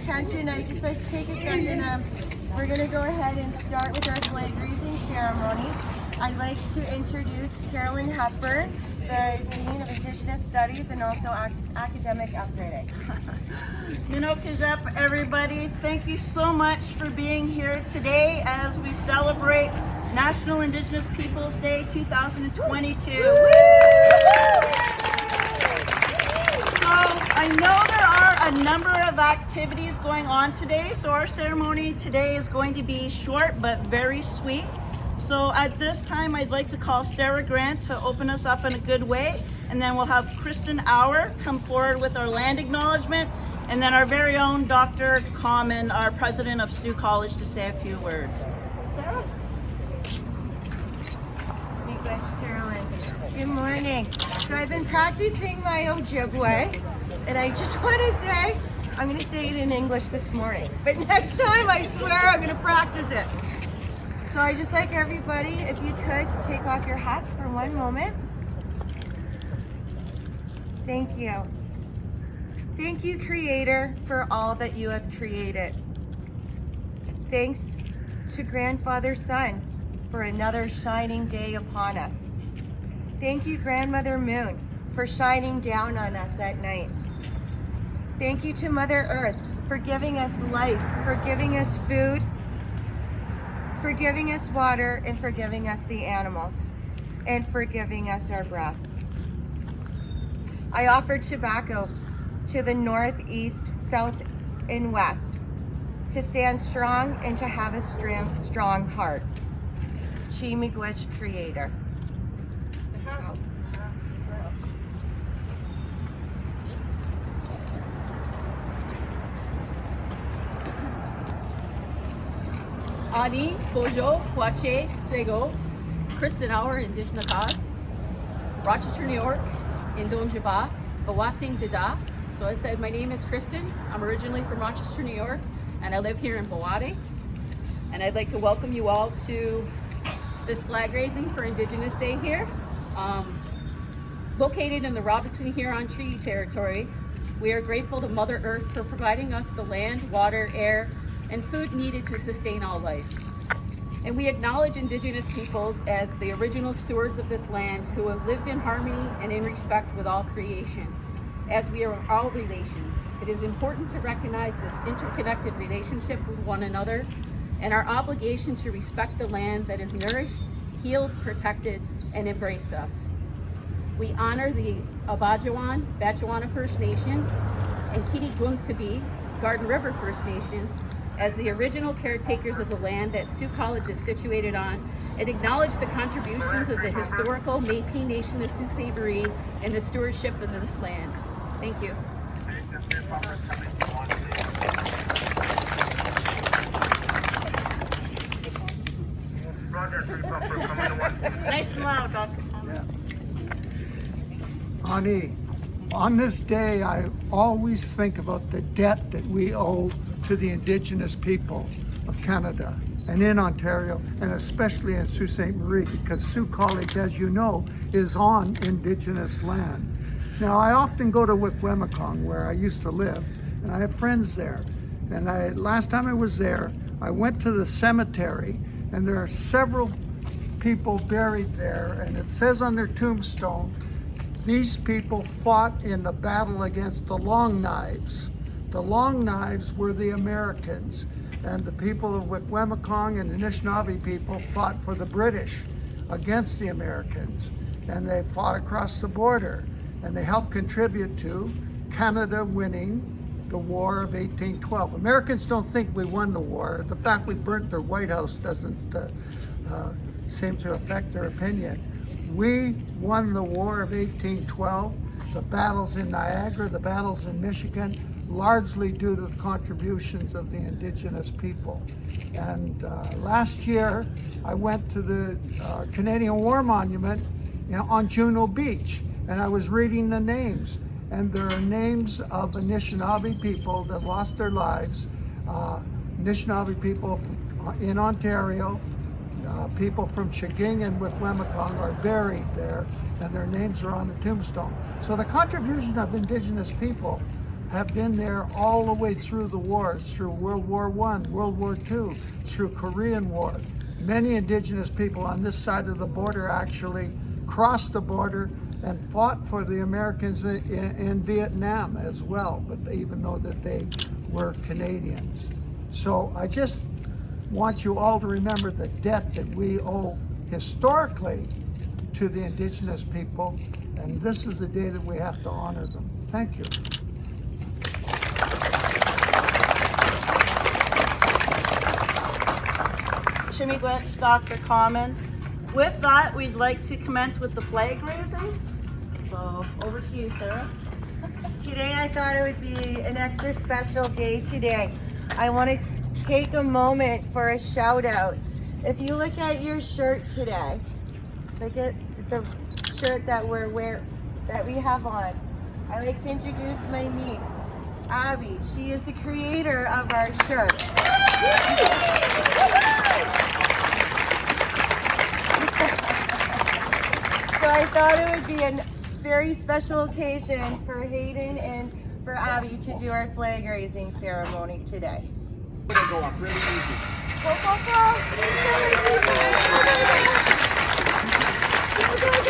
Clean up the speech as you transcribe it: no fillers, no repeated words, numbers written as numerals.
attention, I'd just like to take a second. We're going to go ahead and start with our flag raising ceremony. I'd like to introduce Carolyn Hepburn, the Dean of Indigenous Studies and also Academic Upgrading. Minokajep, everybody. Thank you so much for being here today as we celebrate National Indigenous Peoples Day 2022. So I know there are a number of activities going on today, so our ceremony today is going to be short but very sweet. So at this time, I'd like to call Sarah Grant to open us up in a good way, and then we'll have Kristen Auer come forward with our land acknowledgement, and then our very own Dr. Common, our president of Sioux College, to say a few words. Sarah? Miigwech, Carolyn. Good morning. So I've been practicing my Ojibwe, and I just want to say, I'm going to say it in English this morning, but next time I swear I'm going to practice it. So I just like everybody, if you could, to take off your hats for one moment. Thank you. Thank you, Creator, for all that you have created. Thanks to Grandfather Sun for another shining day upon us. Thank you, Grandmother Moon, for shining down on us at night. Thank you to Mother Earth for giving us life, for giving us food, for giving us water, and for giving us the animals, and for giving us our breath. I offer tobacco to the north, east, south, and west to stand strong and to have a strong heart. Chi Miigwech, Creator. Ani, Bojo, Huache, Sego, Kristen Auer, Indigenous Cause, Rochester, New York, Indonjaba, Bawating Dada. So I said, my name is Kristen. I'm originally from Rochester, New York, and I live here in Bawade. And I'd like to welcome you all to this flag raising for Indigenous Day here. Located in the Robinson Huron Treaty Territory, we are grateful to Mother Earth for providing us the land, water, air, and food needed to sustain all life. And we acknowledge Indigenous peoples as the original stewards of this land who have lived in harmony and in respect with all creation. As we are all relations, it is important to recognize this interconnected relationship with one another and our obligation to respect the land that has nourished, healed, protected, and embraced us. We honor the Abajawan, Batchewana First Nation, and Kitty-Gunsabi, Garden River First Nation, as the original caretakers of the land that Sioux College is situated on, and acknowledge the contributions of the historical Métis Nation of Sault Ste. Marie in the stewardship of this land. Thank you. Nice smile, Dr. Common. Ani, on this day, I always think about the debt that we owe to the Indigenous people of Canada and in Ontario, and especially in Sault Ste. Marie, because Sioux College, as you know, is on Indigenous land. Now, I often go to Wikwemikong, where I used to live, and I have friends there. And last time I was there, I went to the cemetery, and there are several people buried there, and it says on their tombstone, these people fought in the battle against the Long Knives. The Long Knives were the Americans, and the people of Wikwemikong and the Anishinaabe people fought for the British against the Americans, and they fought across the border, and they helped contribute to Canada winning the War of 1812. Americans don't think we won the war. The fact we burnt their White House doesn't seem to affect their opinion. We won the War of 1812, the battles in Niagara, the battles in Michigan, largely due to the contributions of the Indigenous people. And last year, I went to the Canadian War Monument on Juno Beach, and I was reading the names. And there are names of Anishinaabe people that lost their lives, Anishinaabe people in Ontario, people from Chaging and Wikwemikong are buried there, and their names are on the tombstone. So the contribution of Indigenous people have been there all the way through the wars, through World War I, World War II, through Korean War. Many indigenous people on this side of the border actually crossed the border and fought for the Americans in Vietnam as well, but even though that they were Canadians. So I just want you all to remember the debt that we owe historically to the indigenous people, and this is the day that we have to honor them. Thank you. Chimigwet, Dr. Common. With that, we'd like to commence with the flag raising. So over to you, Sarah. Today I thought it would be an extra special day today. I want to take a moment for a shout out. If you look at your shirt today, look at the shirt that we have on. I'd like to introduce my niece, Abby. She is the creator of our shirt. So I thought it would be a very special occasion for Hayden and for Abby to do our flag raising ceremony today. We're gonna go up really easy. Go, go, go!